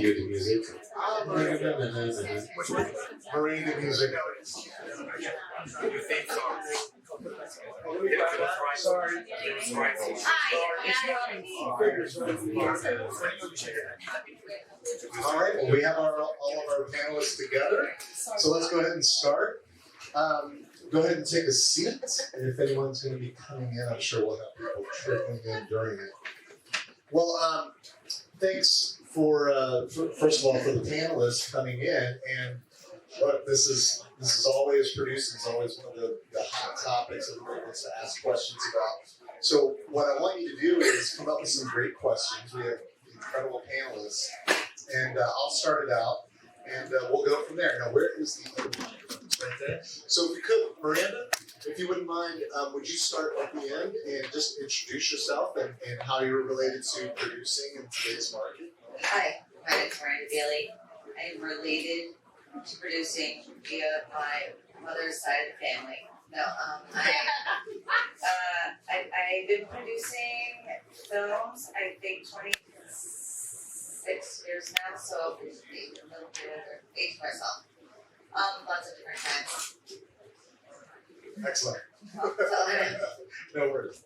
cue the music. Which one? Miranda music. Your theme song. Sorry. All right, well, we have all of our panelists together, so let's go ahead and start. Go ahead and take a seat, and if anyone's going to be coming in, I'm sure we'll have people trickling in during it. Well, thanks for first of all for the panelists coming in, and look, this is always produced. It's always one of the hot topics everybody wants to ask questions about. So what I want you to do is come up with some great questions. We have incredible panelists, and I'll start it out, and we'll go from there. Now, where is the other microphone? It's right there. So if you could, Miranda, if you wouldn't mind, would you start at the end and just introduce yourself and how you're related to producing in today's market? Hi, my name is Miranda Bailey. I'm related to producing via my mother's side of the family. No, I've been producing films, I think 26 years now, so a little bit older, age myself. Lots of different times. Excellent. No worries.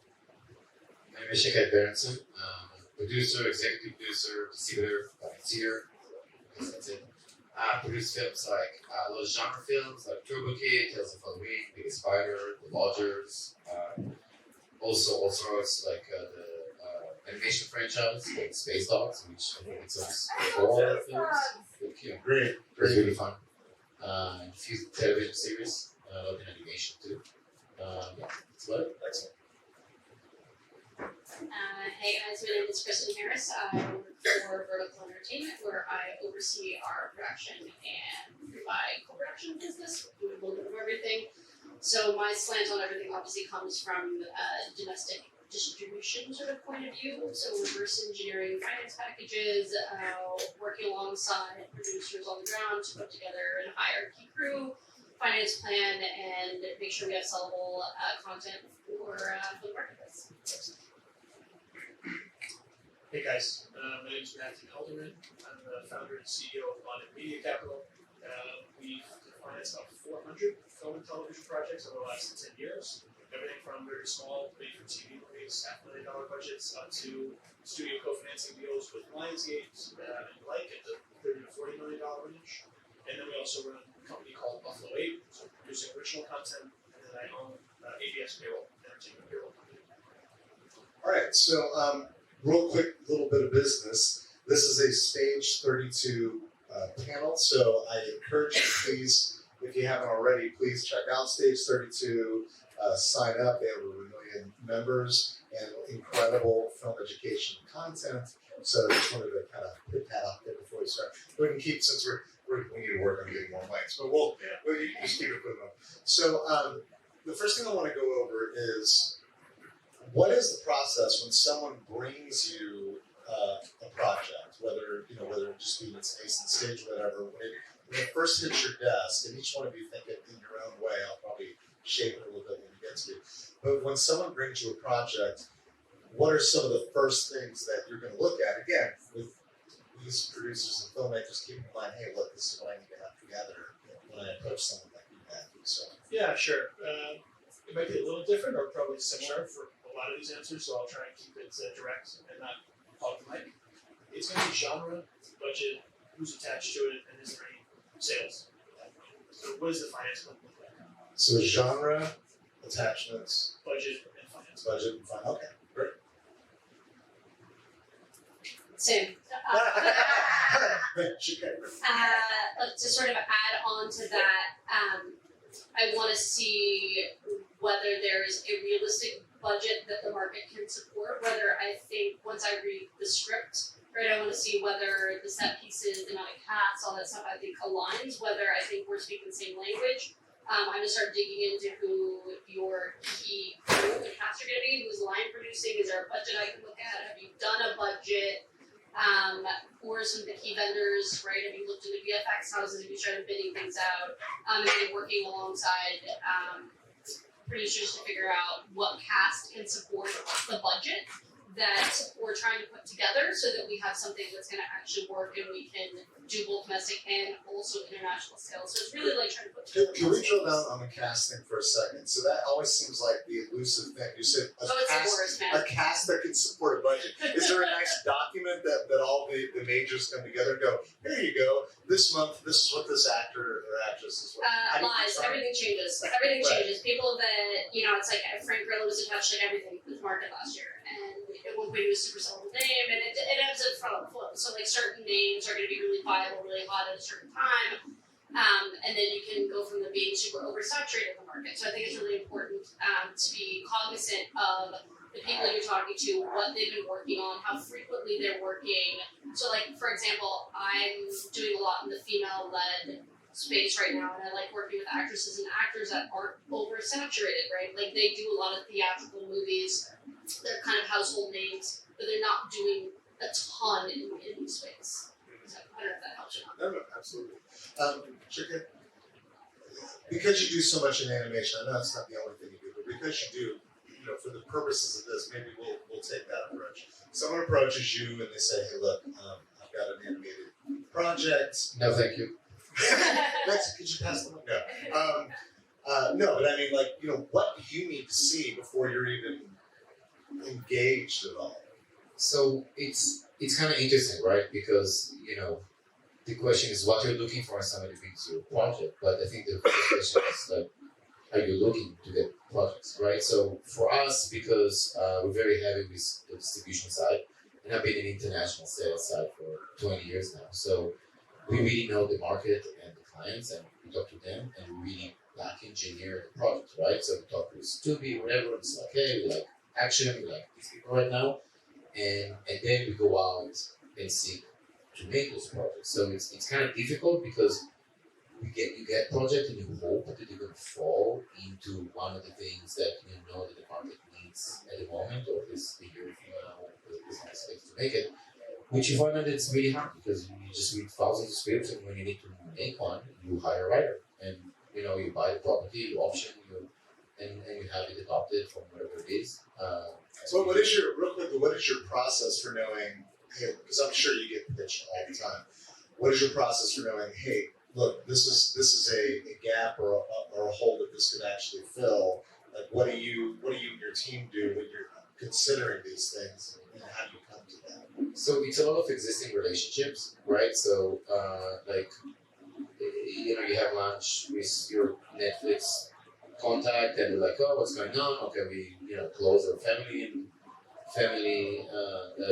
My name is Berenson, producer, executive producer, distributor, financier. That's it. I produce films like low genre films like Turbo Kid, Tales of Halloween, Big Spider, The Lodgers. Also all sorts like the animation franchise like Space Dogs, which I think it's 4 films. Great. It's really fun. And a few television series, in animation too. That's about it. Excellent. Hey guys, my name is Kristin Harris. I work for Vertical Entertainment, where I oversee our production and co-production business. We do a little bit of everything. So my slant on everything obviously comes from domestic distribution sort of point of view. So reverse engineering finance packages, working alongside producers on the ground to put together and hire key crew, finance plan, and make sure we have sellable content for the marketplace. Hey guys, my name is Matthew Helderman. I'm the founder and CEO of Bondit Media Capital. We've financed about 400 film and television projects over the last 10 years. Everything from very small made-for-TV movies, $500,000 budgets, up to studio co-financing deals with Lionsgate and the like at the $30 to $40 million range. And then we also run a company called Buffalo 8, so producing original content, and then I own ABS Payroll, Entertainment Payroll Company. All right, so real quick little bit of business. This is a Stage 32 panel, so I encourage you, please, if you haven't already, please check out Stage 32, sign up. They have over 1 million members and incredible film education content. So I just wanted to kind of put that out there before we start. We can keep, since we need to work on getting more mics, but we'll just keep it moving on. So the first thing I want to go over is, what is the process when someone brings you a project, whether it just be in its nascent stage or whatever, when it first hits your desk, and each one of you think it in your own way, I'll probably shape it a little bit when we get to it. But when someone brings you a project, what are some of the first things that you're going to look at? Again, with these producers and filmmakers, keep in mind, hey, look, this is what I need to have together when I approach someone like you, Matthew. So Yeah, sure. It might be a little different or probably similar for a lot of these answers, so I'll try and keep it direct and not hog the mic. It's going to be genre, budget, who's attached to it, and is there any sales? So what does the finance plan look like? So genre, attachments, Budget and finance. budget, and fine. Okay, great. Same. To sort of add on to that, I want to see whether there's a realistic budget that the market can support, whether I think once I read the script, right, I want to see whether the set pieces, the amount of cast, all that stuff I think aligns, whether I think we're speaking the same language. I'm going to start digging into who your key crew and cast are going to be, who's line producing, is there a budget I can look at, have you done a budget, who are some of the key vendors, right, have you looked into VFX houses, have you started bidding things out, and then working alongside producers to figure out what cast can support the budget that we're trying to put together so that we have something that's going to actually work and we can do both domestic and also international sales. So it's really like trying to put together. Can we drill down on the casting for a second? So that always seems like the elusive thing. You said Oh, it's the worst, man. a cast that can support a budget. Is there a nice document that all the majors come together and go, here you go, this month, this is what this actor or actress is. How do you Lies, define- everything changes. Everything Right. changes. People that, it's like Frank Grillo was attached to everything with market last year. And at one point he was super sold name, and it ebbs and flows. So like certain names are going to be really viable, really hot at a certain time. And then you can go from them being super oversaturated in the market. So I think it's really important to be cognizant of the people you're talking to, what they've been working on, how frequently they're working. So like, for example, I'm doing a lot in the female-led space right now, and I like working with actresses and actors that aren't oversaturated, right? Like they do a lot of theatrical movies, they're kind of household names, but they're not doing a ton in the indie space. So I don't know if that helps or not. No, absolutely. Chicken, because you do so much in animation, I know it's not the only thing you do, but because you do, for the purposes of this, maybe we'll take that approach. Someone approaches you and they say, hey, look, I've got an animated project. No, thank you. Could you pass them? No. No, but I mean, what do you need to see before you're even engaged at all? So it's kind of interesting, right? Because the question is what you're looking for in somebody who brings you a project. But I think the first question is like, are you looking to get projects, right? So for us, because we're very heavy with the distribution side, and I've been in international sales side for 20 years now. So we really know the market and the clients, and we talk to them, and we really back engineer the project, right? So we talk with Stubi, whatever. It's like, hey, we like action, we like these people right now, and then we go out and seek to make those projects. So it's kind of difficult because you get project and you hope that you're going to fall into one of the things that you know that the market needs at the moment, or this the year from now, or this next to make it. Which you find that it's really hard because you just read thousands of scripts, and when you need to make one, you hire a writer, and you buy the property, you option, and you have it adopted from whatever it is. So what is your process for knowing, hey, because I'm sure you get pitched all the time. What is your process for knowing, hey, look, this is a gap or a hole that this could actually fill? Like, what do you and your team do when you're considering these things, and how do you come to that? So it's a lot of existing relationships, right? So you have lunch with your Netflix contact, and they're like, oh, what's going on? Okay, we close our family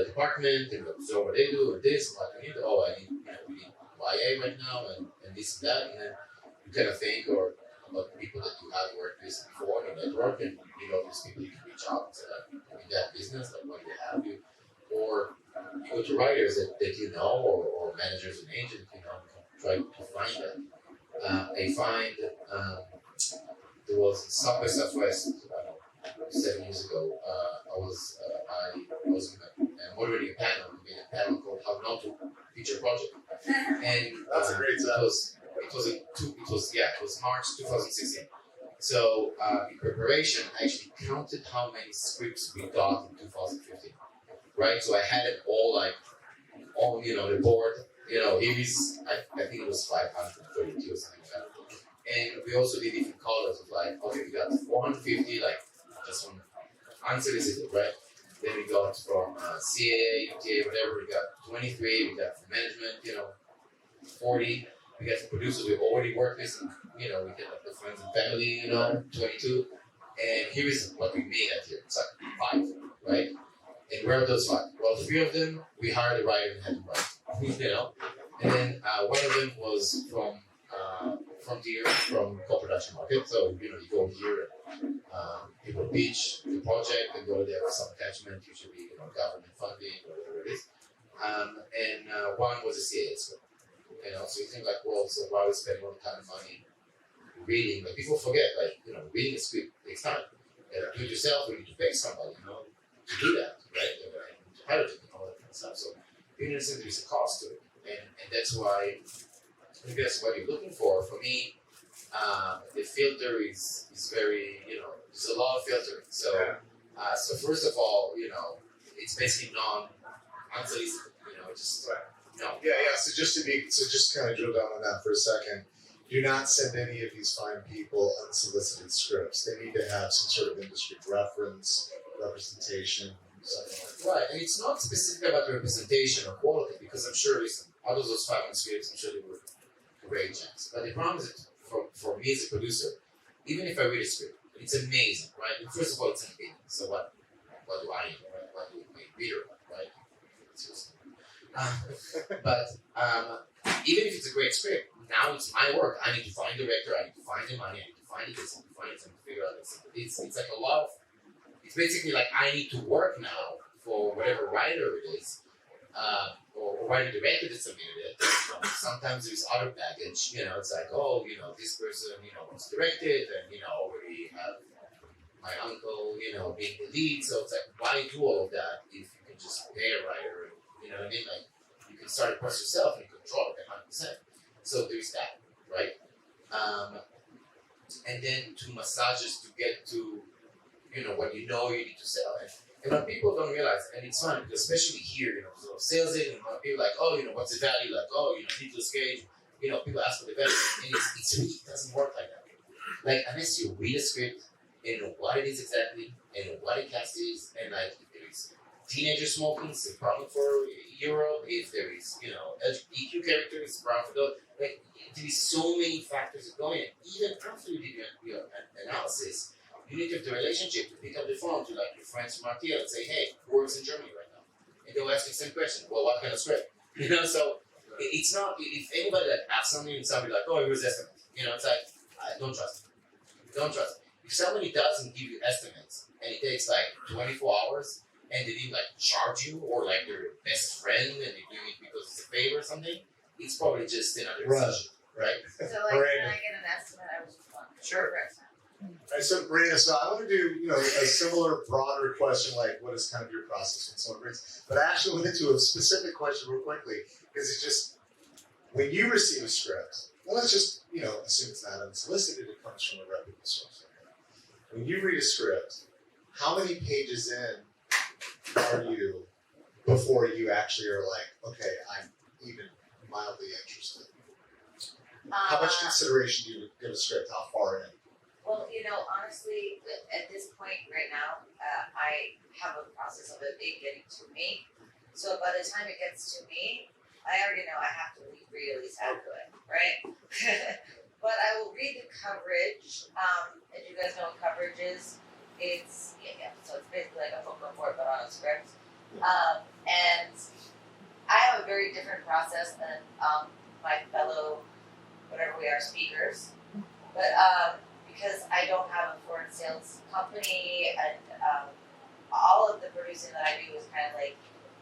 department, and observe what they do, and this, what we need. Oh, I need we need YA right now, and this and that, and then you kind of think or about people that you have worked with before in the network, and these people you can reach out and say, like, in that business, like, what do they have you? Or you go to writers that you know, or managers and agents, try to find them. I find there was in South by Southwest 7 years ago. I was moderating a panel. We made a panel called "How Not to Feature Project," and That's a great time. It was March 2016. So in preparation, I actually counted how many scripts we got in 2015. Right, so I had it all on the board. It was I think it was 532 or something like that. And we also did different colors of okay, we got 450 just from unsolicited, right? Then we got from CAA, UTA, whatever. We got 23. We got from management, 40. We got from producers we already worked with. We get the friends and family, 22. And here is what we made that year. It's like 5, right? And where are those 5? Well, 3 of them we hired a writer and had them write, And then one of them was from Frontier, from co-production market. So you go here, people pitch the project, and go there with some attachment, usually government funding or whatever it is. And one was a CAA script. So you think well, so why are we spending all the time and money reading? People forget, reading a script takes time. Do it yourself, or you need to pay somebody, to do that, right? To pilot it and all that kind of stuff. So you understand there's a cost to it, and that's why I think that's what you're looking for. For me, the filter is very, there's a lot of filtering. So, so first of all, it's basically unsolicited. You know, just no. Yeah. So just kind of drill down on that for a second. Do not send any of these fine people unsolicited scripts. They need to have some sort of industry representation, something like that. Right, and it's not specific about representation or quality because I'm sure, listen, out of those 500 scripts, I'm sure they were great gems. But the problem is that for me as a producer, even if I read a script, it's amazing, right? And first of all, it's an opinion. So what do I know, right? What do a reader want, right? But even if it's a great script, now it's my work. I need to find the director, I need to find the money, I need to find it, I need to find it, and figure out it's like a lot of, it's basically like I need to work now for whatever writer it is, or writer director that submitted it. You know, sometimes there's other baggage, you know, it's like, oh, you know, this person, you know, was directed and, you know, already have my uncle, you know, being the lead. So it's like, why do all of that if you can just pay a writer and, you know what I mean? Like, you can start a process yourself and control it 100%. So there's that, right? And then to massages to get to, you know, what you know you need to sell. And when people don't realize, and it's funny, because especially here, you know, so sales it, and when people are like, oh, you know, what's the value? Like, oh, you know, Nicolas Cage, you know, people ask for the value, and it's really, it doesn't work like that. Like, unless you read a script and know what it is exactly, and what the cast is, and like, if there is teenager smoking, it's a problem for Europe. If there is, you know, LGBTQ characters, it's a problem for those. Like, there is so many factors that go in. Even after you did your analysis, you need to have the relationship to pick up the phone to like your friends from RTL and say, hey, who works in Germany right now? And they'll ask you the same question. Well, what kind of script? You know, so it's not, if anybody like asks something and somebody like, oh, here's estimates. You know, it's like, don't trust them. Don't trust them. If somebody doesn't give you estimates and it takes like 24 hours and they didn't like charge you or like their best friend and they're doing it because it's a favor or something, it's probably just another decision, right? So like, Miranda. can I get an estimate? I was just wondering. Sure. All right, so Miranda, so I want to do, you know, a similar, broader question like what is kind of your process when someone brings, but I actually went into a specific question real quickly because it's just, when you receive a script, well, let's just, you know, assume it's not unsolicited, it comes from a reputable source. When you read a script, how many pages in are you before you actually are like, okay, I'm even mildly interested? How much consideration do you give a script? How far in? Well, you know, honestly, at this point right now, I have a process of it getting to me. So by the time it gets to me, I already know I have to really tackle it, right? But I will read the coverage. As you guys know what coverage is, it's, so it's basically like a book report but on a script. And I have a very different process than my fellow, whatever we are, speakers. But because I don't have a foreign sales company and all of the producing that I do is kind of like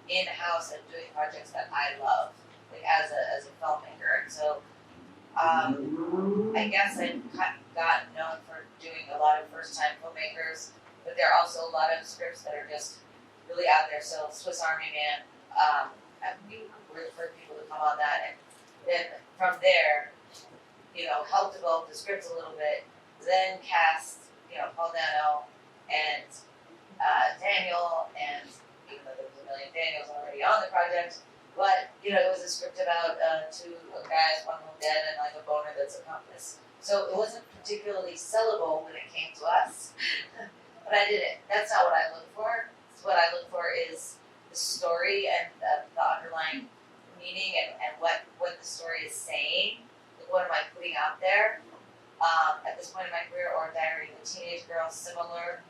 in-house and doing projects that I love, like as a filmmaker. And so I guess I've gotten known for doing a lot of first-time filmmakers, but there are also a lot of scripts that are just really out there. So Swiss Army Man, we're the first people to come on that, and then from there, you know, help develop the scripts a little bit, then cast, you know, Paul Dano and Daniel, and even though there was a million Daniels already on the project, but, you know, it was a script about two guys, one of them dead, and like a boner that's a compass. So it wasn't particularly sellable when it came to us, but I did it. That's not what I look for. What I look for is the story and the underlying meaning and what the story is saying. Like, what am I putting out there? At this point in my career, or Diary of a Teenage Girl, similar.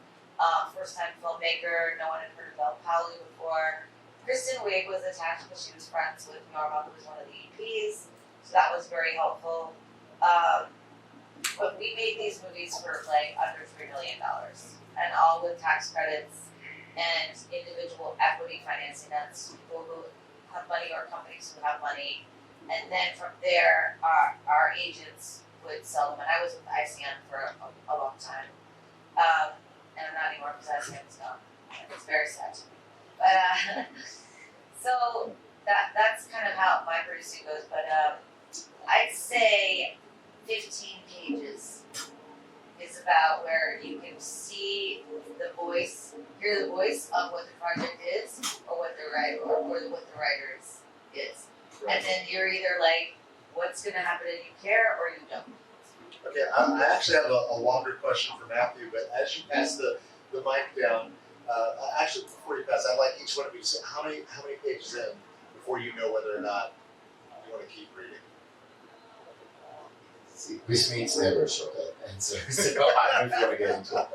First-time filmmaker, no one had heard of Bel Powley before. Kristen Wiig was attached because she was friends with Norma, who was one of the EPs, so that was very helpful. But we made these movies for like under $3 million, and all with tax credits and individual equity financing. That's people who have money or companies who have money, and then from there, our agents would sell them. And I was with ICM for a long time, and I'm not anymore because ICM is gone. It's very sad to me. But so that's kind of how my producing goes. But I'd say 15 pages is about where you can see the voice, hear the voice of what the project is, or what the writer, or what the writer is. And then you're either like, what's gonna happen and you care, or you don't. Okay, I actually have a longer question for Matthew, but as you pass the mic down, actually before you pass, I'd like each one of you to say how many pages in before you know whether or not you want to keep reading. See, with me it's never a shortcut, and so I don't know if you want to get into it.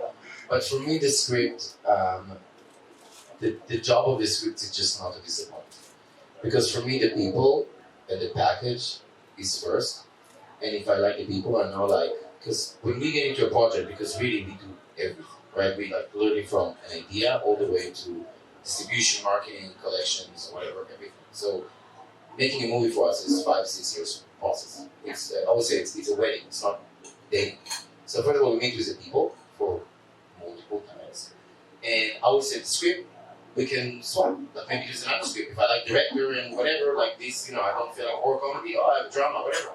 But for me, the script, the job of the script is just not to disappoint. Because for me, the people and the package is first. And if I like the people, I know because when we get into a project, because really we do everything, right? We learning from an idea all the way to distribution, marketing, collections, whatever, everything. So making a movie for us is 5-6 years process. It's I would say it's a wedding. It's not dating. So first of all, we meet with the people for multiple times, and I would say the script we can swap. Maybe there's another script. If I like director and whatever, like this, I don't feel like horror comedy. I have drama, whatever.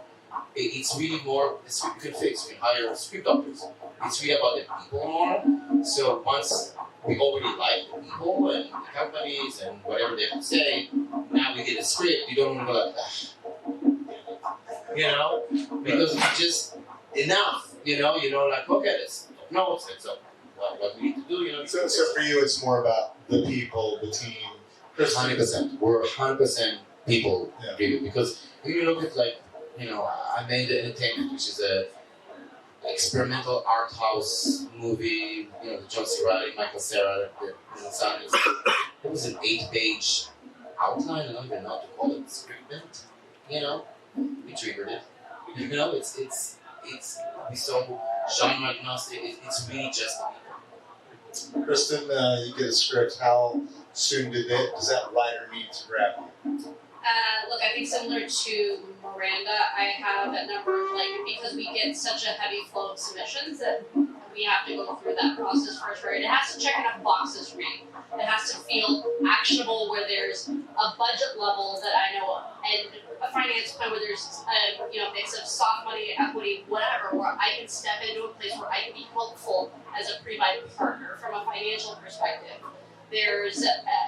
It's really more the script you can fix. We can hire script doctors. It's really about the people more. So once we already like the people and the companies and whatever they have to say, now we get a script. You don't want to go like, because it's just enough. Like okay, let's notes. Let's what we need to do. So for you, it's more about the people, the team. 100%. We're 100% people Yeah. driven because when you look at I made the Entertainment, which is a experimental art house movie. The John C. Reilly, Michael Cera, the son. It was an 8-page outline. I don't even know how to call it. Script. We triggered it. It's so genre agnostic. It's really just the people. Kristin, you get a script. How soon does that writer need to grab you? Look, I think similar to Miranda, I have a number of, because we get such a heavy flow of submissions that we have to go through that process first, right? It has to check enough boxes for me. It has to feel actionable where there's a budget level that I know, and a finance plan where there's a mix of soft money, equity, whatever, where I can step into a place where I can be helpful as a pre-buy partner from a financial perspective. There's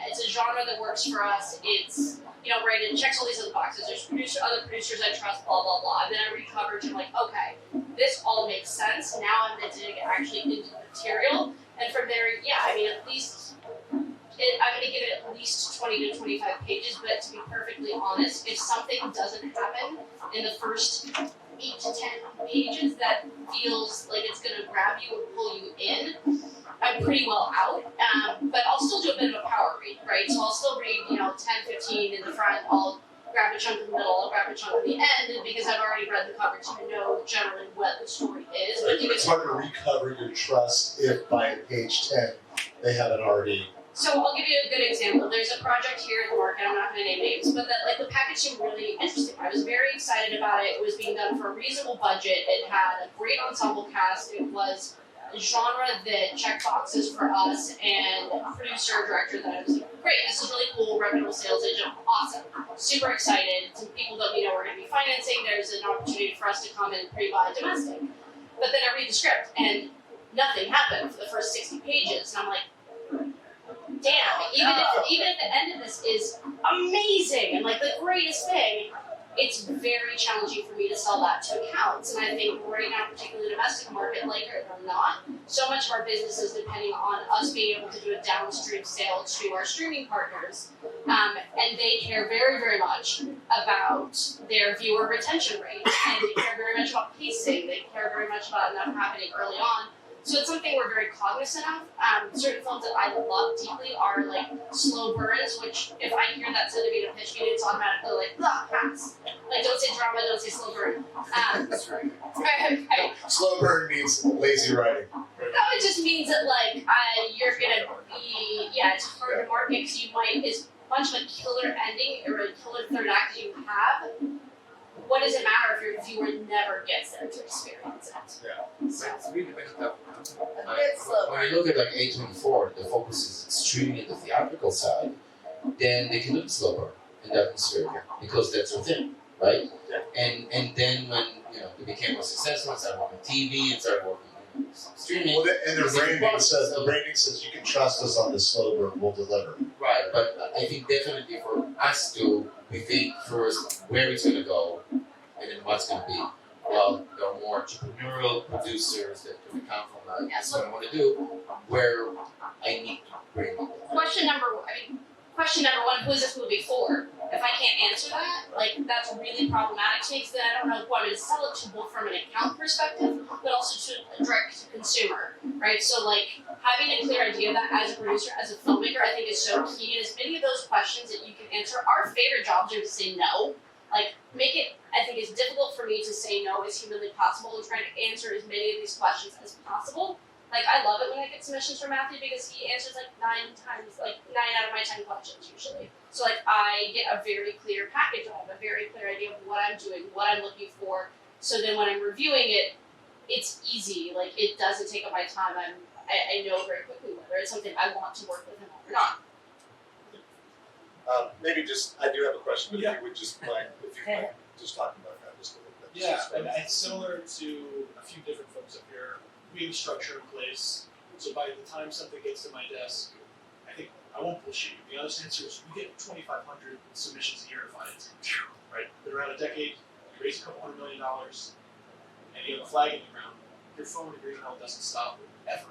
it's a genre that works for us. It's right, it checks all these other boxes. There's other producers I trust, blah blah blah. And then I read coverage and I'm like, okay, this all makes sense. Now I'm actually into the material, and from there, at least I'm going to give it at least 20 to 25 pages. But to be perfectly honest, if something doesn't happen in the first 8 to 10 pages that feels like it's going to grab you and pull you in, I'm pretty well out, but I'll still do a bit of a power read, right? So I'll still read, 10, 15 in the front, I'll grab a chunk in the middle, I'll grab a chunk at the end, because I've already read the coverage and I know generally what the story is. But It's hard to recover your trust if by page 10 they haven't already. So I'll give you a good example. There's a project here in the market, I'm not going to name names, but the package seemed really interesting. I was very excited about it. It was being done for a reasonable budget. It had a great ensemble cast. It was genre that checked boxes for us, and producer, director that I was like, great, this is really cool, reputable sales agent, awesome, super excited. Some people that we know are going to be financing, there's an opportunity for us to come and pre-buy domestic. But then I read the script, and nothing happened for the first 60 pages, and I'm like, damn, even if the end of this is amazing, and the greatest thing, it's very challenging for me to sell that to accounts. And I think right now, particularly the domestic market, like it or not, so much of our business is depending on us being able to do a downstream sale to our streaming partners. And they care very, very much about their viewer retention rate. And they care very much about pacing. They care very much about enough happening early on. So it's something we're very cognizant of. Certain films that I love deeply are slow burns, which if I hear that said to me in a pitch meeting, it's automatically pass. Don't say drama, don't say slow burn. Slow burn means lazy writing. No, it just means that you're gonna be, it's hard to market because you might, as much of a killer ending or a killer third act you have, what does it matter if your viewer never gets there to experience it? Yeah. So. It's really messed up. A bit slow. When you look at A24, the focus is extremely in the theatrical side, then they can do the slow burn in that atmosphere because that's their thing, right? Yeah. And then when they became more successful, and started working TV and started working streaming. Well, and their is a branding product, says so- you can trust us on this slow burn, we'll deliver. Right, but I think definitely for us to, we think first where it's going to go and then what's going to be. Well, there are more entrepreneurial producers that can come from like, this is what I want to do, where I need to bring people. Question number one, who is this movie for? If I can't answer that, like, that's really problematic to me, because then I don't know who I'm going to sell it to, both from an account perspective, but also to direct to consumer, right? So, like, having a clear idea of that as a producer, as a filmmaker, I think is so key. And as many of those questions that you can answer, our favorite jobs are to say no. Like, make it, I think it's difficult for me to say no as humanly possible and trying to answer as many of these questions as possible. Like, I love it when I get submissions from Matthew because he answers like 9 out of my 10 questions usually. So like, I get a very clear package. I have a very clear idea of what I'm doing, what I'm looking for. So then when I'm reviewing it, it's easy. Like, it doesn't take up my time. I know very quickly whether it's something I want to work with him on or not. Maybe just, I do have a question, but Yeah. if you would just mind, just talking about that just a little bit. Yeah, and it's similar to a few different folks up here. We have a structure in place, so by the time something gets to my desk, I think, I won't bullshit you, the honest answer is we get 2,500 submissions a year to financing, right? Been around a decade, you raise a couple $100 million, and you have a flag in the ground, your phone agreement doesn't stop, ever.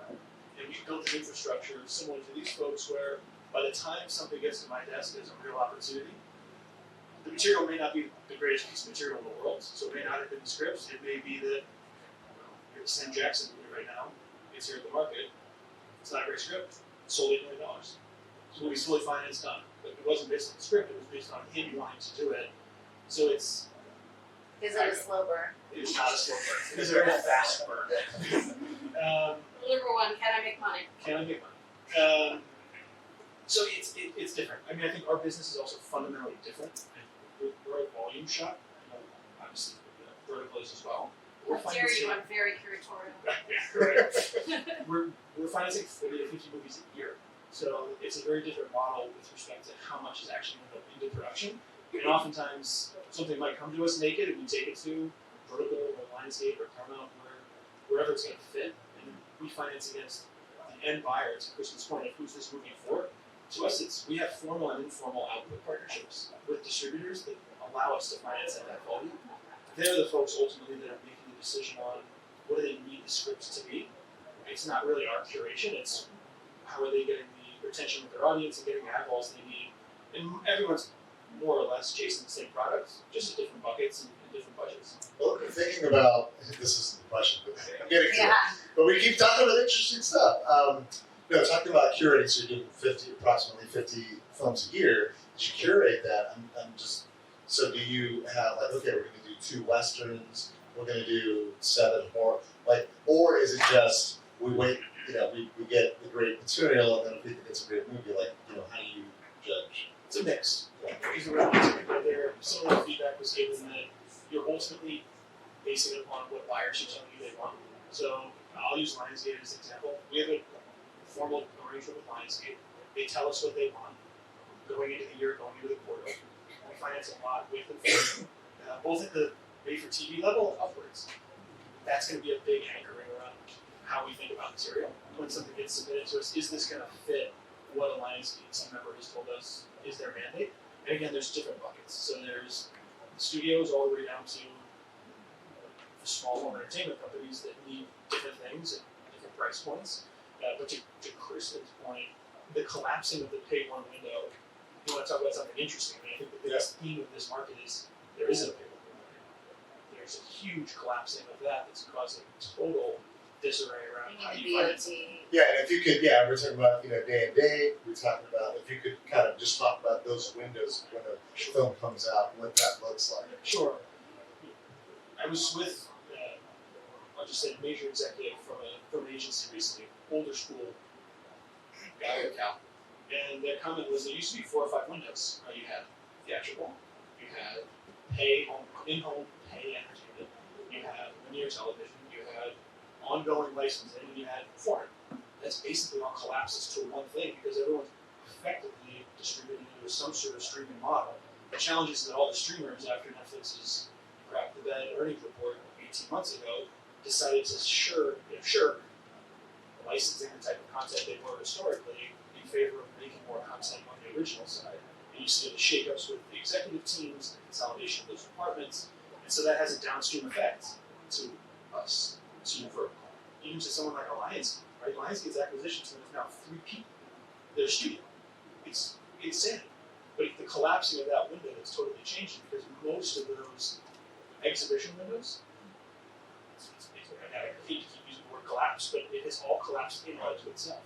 And we've built an infrastructure similar to these folks where by the time something gets to my desk as a real opportunity, the material may not be the greatest piece of material in the world, so it may not have been the scripts, it may be that here's Sam Jackson movie right now, it's here at the market, it's not a great script, sold $8 million. So movie's fully financed, done. But it wasn't based on the script, it was based on him wanting to do it. So it's Is it a slow burn? it's not a slow burn, it is a very fast burn. Number one, can I make money? Can I make money? So it's different. I mean, I think our business is also fundamentally different. We're a volume shop, obviously vertical is as well. We're How dare financing. you, I'm very curatorial. Right. We're financing 40 to 50 movies a year, so it's a very different model with respect to how much is actually into production. And oftentimes something might come to us naked, and we take it to vertical or Lionsgate or Paramount, wherever it's going to fit, and we finance against the end buyer. To Kristin's point of who's this movie for? To us, we have formal and informal output partnerships with distributors that allow us to finance at that volume. They're the folks ultimately that are making the decision on what do they need the scripts to be. It's not really our curation, it's how are they getting the retention with their audience and getting the eyeballs they need. And everyone's more or less chasing the same products, just at different buckets and different budgets. Well, thinking about, this isn't the question, but I'm getting to it. Yeah. But we keep talking about interesting stuff. Talking about curating, so you're doing approximately 50 films a year. As you curate that, I'm just, so do you have like, okay, we're going to do 2 Westerns, we're going to do 7 horror, like, or is it just, we wait, we get the great material, and then if we think it's a great movie, like, how do you judge? It's a mix. There's a real mix right there. Some of the feedback was given that you're ultimately basing it upon what buyers are telling you they want. So I'll use Lionsgate as an example. We have a formal arrangement with Lionsgate. They tell us what they want going into the year, going into the quarter. We finance a lot with them, both at the made-for-TV level and upwards. That's going to be a big anchoring around how we think about material. When something gets submitted to us, is this going to fit what a Lionsgate team member has told us is their mandate? And again, there's different buckets. So there's studios all the way down to the small home entertainment companies that need different things at different price points. But to Kristin's point, the collapsing of the pay one window, you want to talk about something interesting. I mean, I think the biggest theme of this market is there isn't a pay one window. There's a huge collapsing of that that's causing total disarray around how you finance it. Yeah, and if you could, we're talking about, day and date, we're talking about, if you could kind of just talk about those windows when a film comes out, what that looks like. Sure. I was with, I'll just say, a major executive from an agency recently, older school guy, and their comment was there used to be 4 or 5 windows. You had theatrical, you had in-home pay entertainment, you had linear television, you had ongoing licensing, and you had foreign. That's basically all collapses to one thing because everyone's effectively distributed into some sort of streaming model. The challenge is that all the streamers, after Netflix's cracked the bed earnings report 18 months ago, decided to licensing the type of content they were historically in favor of making more content on the original side. And you see the shakeups with the executive teams, the consolidation of those departments, and so that has a downstream effect to us, to vertical. Even to someone like Lionsgate, right? Lionsgate's acquisition team is now 3 people. Their studio. It's insanity. But the collapsing of that window is totally changing because most of those exhibition windows, I hate to keep using the word collapse, but it has all collapsed into itself.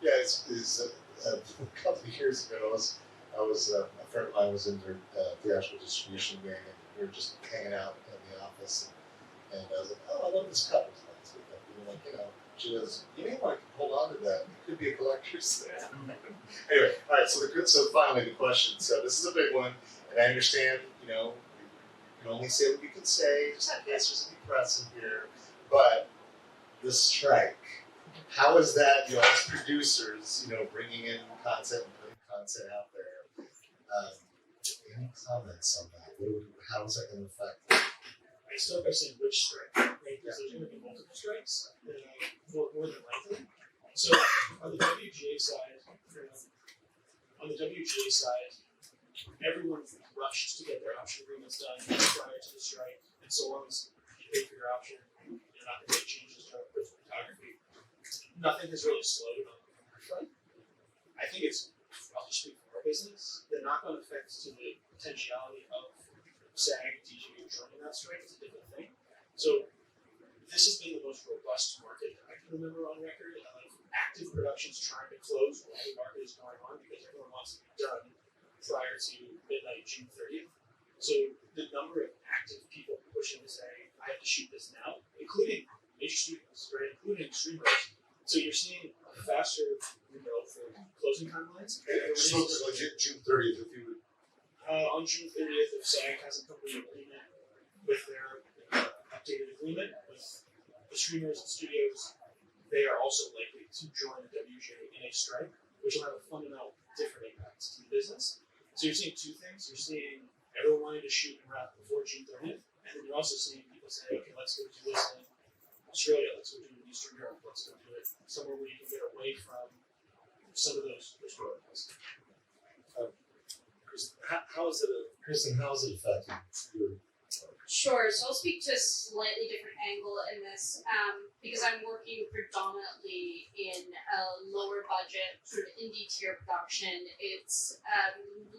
Yeah, a couple of years ago, I was a friend of mine was in their theatrical distribution wing, and we were just hanging out in the office, and I was like, oh, I love this cup. And like, she goes, you may want to hold on to that. It could be a collector's thing. Anyway, all right. So finally, the question. So this is a big one, and I understand. You can only say what you can say. Just in case there's any press in here. But the strike. How is that? As producers, bringing in content and putting content out there. Any comments on that? How is that going to affect? I start by saying which strike, right? Because there's going to be multiple strikes, more than likely. So on the WGA side, everyone rushed to get their option agreements done prior to the strike, and so long as you pay for your option, you're not going to make changes to photography. Nothing has really slowed on our front. I think I'll just speak for our business. The knock-on effects to the potentiality of SAG, TGA joining that strike is a different thing. So this has been the most robust market that I can remember on record of active productions trying to close while the market is going on because everyone wants to be done prior to midnight June 30th. So the number of active people pushing to say, I have to shoot this now, including major studios, right, including streamers. So you're seeing a faster window for closing timelines. So June 30th, if you would. On June 30th, if SAG hasn't come to an agreement with their updated agreement with the streamers and studios, they are also likely to join the WGA in a strike, which will have a fundamental different impact to the business. So you're seeing two things. You're seeing everyone wanting to shoot and wrap before June 30th, and then you're also seeing people say, okay, let's go do this in Australia, let's go do it in Eastern Europe, let's go do it somewhere where you can get away from some of those protocols. Kristin, how is it affecting your? Sure, so I'll speak to a slightly different angle in this because I'm working predominantly in a lower budget sort of indie tier production. It's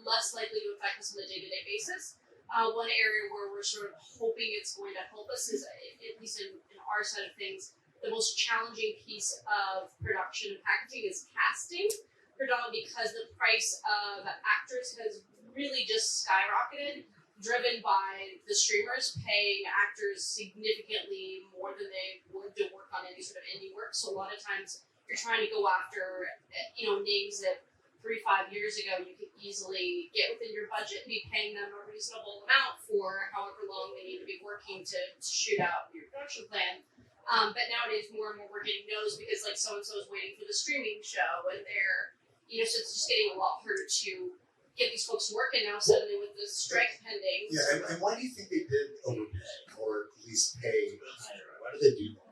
less likely to affect us on a day-to-day basis. One area where we're sort of hoping it's going to help us is, at least in our side of things, the most challenging piece of production and packaging is casting, predominantly because the price of actors has really just skyrocketed, driven by the streamers paying actors significantly more than they would to work on any sort of indie work. So a lot of times you're trying to go after, names that 3-5 years ago you could easily get within your budget and be paying them a reasonable amount for however long they need to be working to shoot out your production plan. But nowadays more and more we're getting no's because like so-and-so is waiting for the streaming show and they're, so it's just getting a lot harder to get these folks working now suddenly with the strike pending. Yeah, and why do you think they did overpay or at least pay higher? Why do they do that?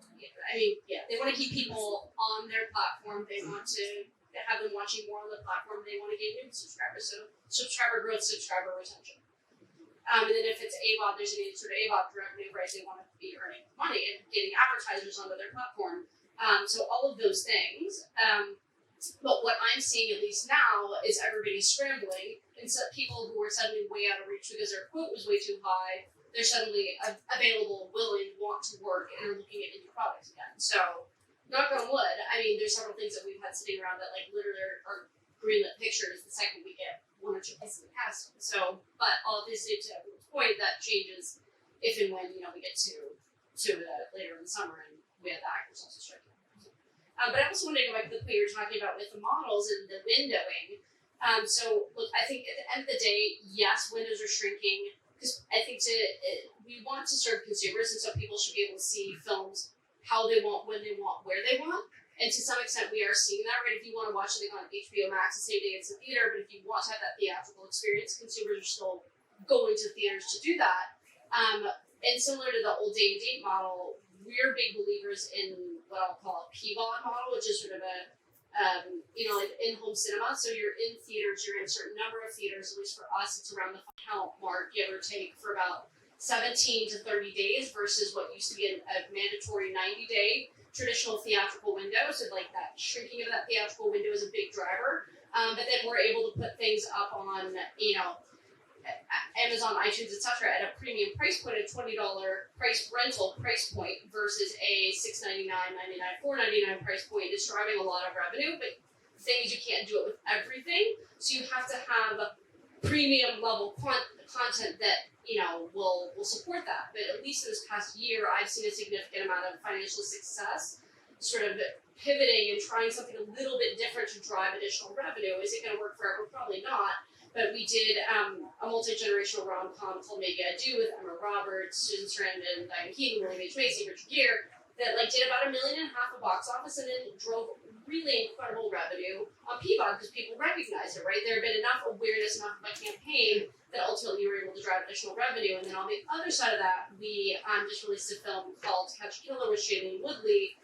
They want to keep people on their platform. They want to have them watching more on the platform. They want to gain new subscribers. So subscriber growth, subscriber retention. And then if it's AVOD, there's any sort of AVOD revenue, right? They want to be earning money and getting advertisers onto their platform. So all of those things. But what I'm seeing, at least now, is everybody scrambling. And so people who are suddenly way out of reach because their quote was way too high, they're suddenly available, willing, want to work, and are looking at indie products again. So, knock on wood, there's several things that we've had sitting around that literally are greenlit pictures the second we get one or two pieces of casting. So, but obviously, to everyone's point, that changes if and when, we get to later in the summer and we have the actors also striking. But I also wanted to go back to the point you were talking about with the models and the windowing. So, look, I think at the end of the day, yes, windows are shrinking because I think we want to serve consumers, and so people should be able to see films how they want, when they want, where they want. And to some extent, we are seeing that, right? If you want to watch something on HBO Max the same day it's in theater, but if you want to have that theatrical experience, consumers are still going to theaters to do that. And similar to the old day and date model, we're big believers in what I'll call a PVOD model, which is sort of a like in-home cinema. So you're in theaters, you're in a certain number of theaters. At least for us, it's around the count mark, give or take, for about 17 to 30 days versus what used to be a mandatory 90-day traditional theatrical window. So like that shrinking of that theatrical window is a big driver. But then we're able to put things up on, Amazon, iTunes, etc. at a premium price point, a $20 rental price point versus a $6.99, $99, $4.99 price point is driving a lot of revenue. But the thing is, you can't do it with everything, so you have to have premium level content that will support that. But at least in this past year, I've seen a significant amount of financial success, sort of pivoting and trying something a little bit different to drive additional revenue. Is it going to work forever? Probably not. But we did a multi-generational rom-com called Maybe I Do with Emma Roberts, Susan Sarandon, Diane Keaton, William H. Macy, Richard Gere, that did about $1.5 million at box office and then drove really incredible revenue on PVOD because people recognized it, right? There had been enough awareness, enough of a campaign that ultimately we were able to drive additional revenue. And then on the other side of that, we just released a film called Catch a Killer with Shailene Woodley,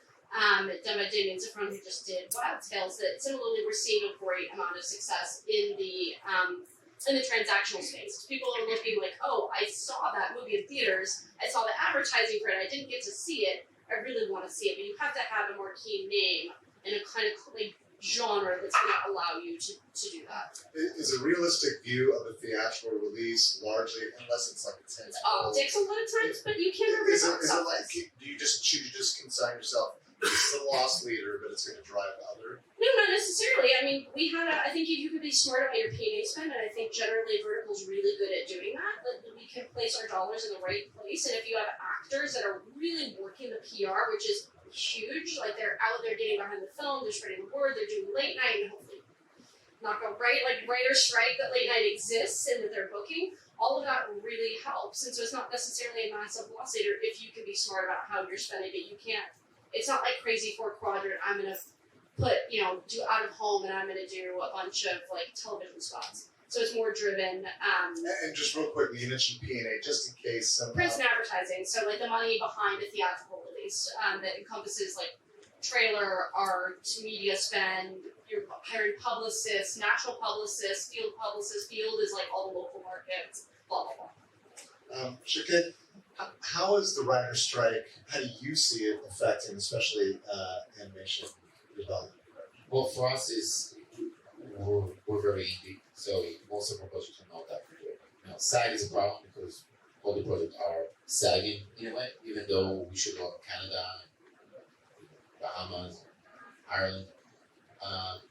done by Damien Zafron, who just did Wild Tales, that similarly we're seeing a great amount of success in the transactional space. People are looking like, oh, I saw that movie in theaters, I saw the advertising for it, I didn't get to see it, I really want to see it. But you have to have a marquee name and a kind of like genre that's going to allow you to do that. Is a realistic view of a theatrical release largely, unless it's like a tense? It takes a lot of time, but you can remember Is it like, do you just consign yourself? It's the lost leader, but it's going to drive other. No, not necessarily. I mean, I think you could be smart about your P&A spend, and I think generally Vertical's really good at doing that. But we can place our dollars in the right place, and if you have actors that are really working the PR, which is huge, like they're out there getting behind the film, they're spreading the word, they're doing late night, and hopefully not go right, like writer's strike, that late night exists and that they're booking. All of that really helps, and so it's not necessarily a massive loss leader if you can be smart about how you're spending it. You can't. It's not like Crazy 4 Quadrant, I'm going to put, do out of home and I'm going to do a bunch of like television spots. So it's more driven. And just real quickly, you mentioned P&A, just in case somehow. Print and advertising, so like the money behind a theatrical release that encompasses like trailer, art, media spend, you're hiring publicists, national publicists, field publicists. Field is like all the local markets, blah, blah, blah. Shakid, how is the writer's strike, how do you see it affecting, especially animation development? Well, for us, we're very indie, so most of our projects are not that good. SAG is a problem because all the projects are sagging in a way, even though we should go to Canada, Bahamas, Ireland.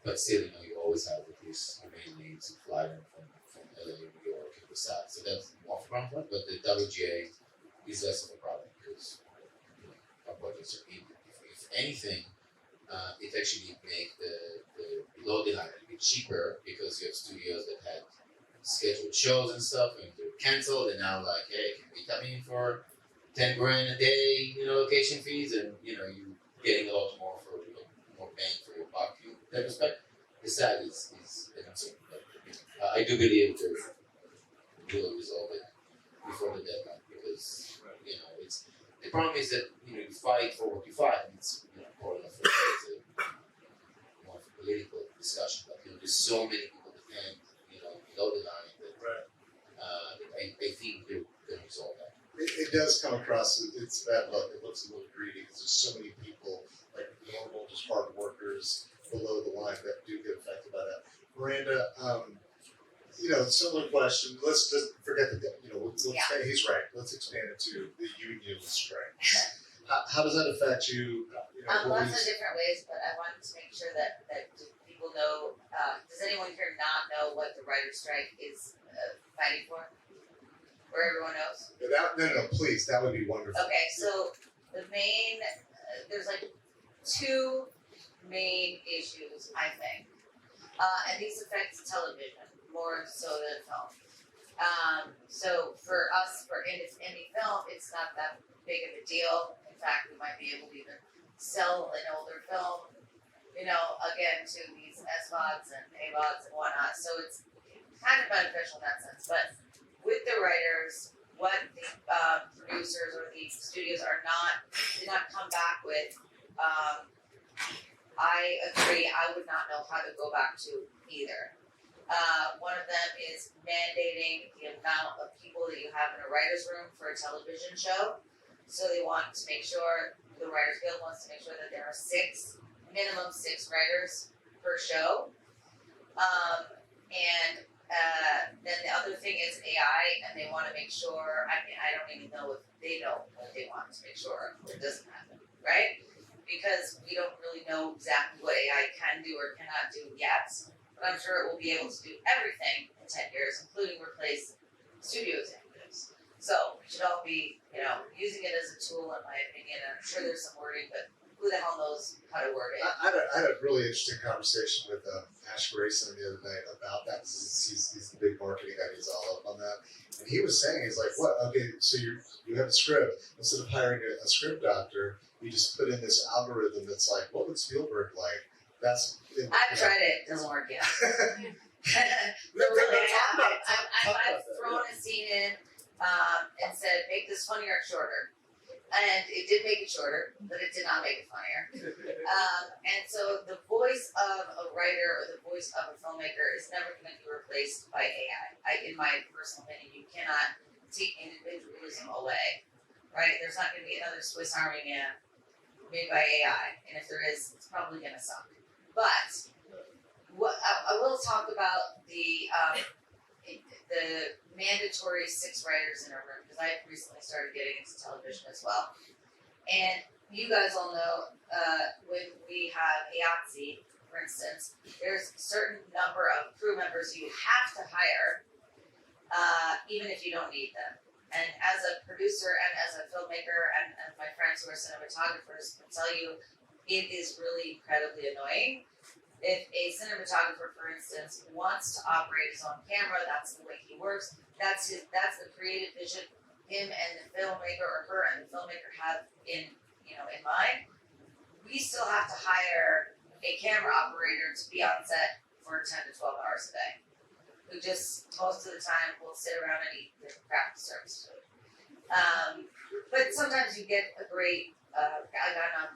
But still, you always have at least your main leads fly in from LA, New York, and the SAG. So that's one problem, but the WGA is less of a problem because our budgets are indie. If anything, it actually make the below the line a bit cheaper because you have studios that had scheduled shows and stuff and they're canceled and now like, hey, can we come in for $10,000 a day, location fees, and you're getting a lot more for more bang for your buck in that respect. The SAG is a concern. But, I do believe they will resolve it before the deadline because it's the problem is that you fight for what you fight and it's more enough for more of a political discussion, but there's so many people defend below the line that I think they're going to resolve that. It does come across, it's bad luck, it looks a little greedy because there's so many people, like normal, just hard workers below the line that do get affected by that. Miranda, similar question, let's just forget he's right, let's expand it to the union strike. How does that affect you? Lots of different ways, but I wanted to make sure that people know, does anyone here not know what the writer's strike is fighting for? Where everyone knows? No, please, that would be wonderful. Okay, so the main, there's like two main issues, I think. And these affect television more so than film. So for us, for indie film, it's not that big of a deal. In fact, we might be able to even sell an older film, again, to these SVODs and AVODs and whatnot. So it's kind of beneficial in that sense. But with the writers, what the producers or the studios are not not come back with, I agree, I would not know how to go back to either. One of them is mandating the amount of people that you have in a writer's room for a television show. So they want to make sure, the Writers Guild wants to make sure that there are minimum six writers per show. Then the other thing is AI, and they want to make sure, I don't even know if they know what they want to make sure it doesn't happen, right? Because we don't really know exactly what AI can do or cannot do yet, but I'm sure it will be able to do everything in 10 years, including replace studio executives. So we should all be, using it as a tool, in my opinion. I'm sure there's some wording, but who the hell knows how to word it? I had a really interesting conversation with Ash Berenson the other night about that. He's the big marketing guy. He's all up on that. And he was saying, he's like, what? Okay, so you have a script. Instead of hiring a script doctor, you just put in this algorithm that's like, what would Spielberg like? I've tried it. It doesn't work yet. No, I've thrown a scene in and said, make this funnier and shorter. And it did make it shorter, but it did not make it funnier. And so the voice of a writer or the voice of a filmmaker is never going to be replaced by AI. In my personal opinion, you cannot take individualism away, right? There's not going to be another Swiss Army man made by AI, and if there is, it's probably going to suck. But what I will talk about the mandatory 6 writers in a room, because I recently started getting into television as well. And you guys all know when we have AOTC, for instance, there's a certain number of crew members you have to hire, even if you don't need them. And as a producer and as a filmmaker and my friends who are cinematographers can tell you, it is really incredibly annoying. If a cinematographer, for instance, wants to operate his own camera, that's the way he works. That's the creative vision him and the filmmaker or her and the filmmaker have in mind. We still have to hire a camera operator to be on set for 10 to 12 hours a day, who just most of the time will sit around and eat the craft service food. But sometimes you get a great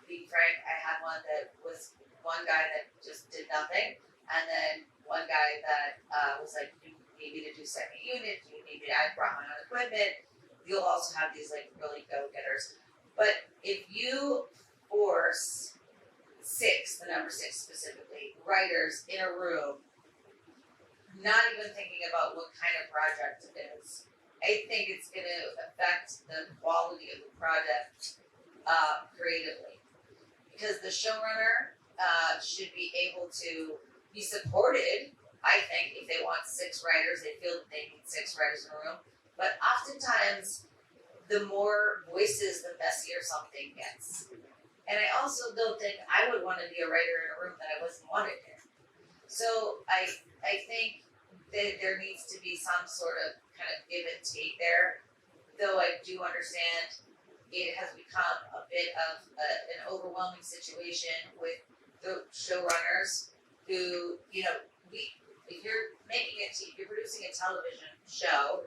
being frank, I had one that was one guy that just did nothing, and then one guy that was like, you need me to do second unit, I brought my own equipment. You'll also have these like really go-getters. But if you force 6, the number 6 specifically, writers in a room, not even thinking about what kind of project it is, I think it's going to affect the quality of the project creatively. Because the showrunner should be able to be supported, I think, if they want 6 writers, they feel that they need 6 writers in a room. But oftentimes, the more voices, the messier something gets. And I also don't think I would want to be a writer in a room that I wasn't wanted in. So I think that there needs to be some sort of kind of give and take there. Though I do understand it has become a bit of an overwhelming situation with the showrunners who, if you're if you're producing a television show,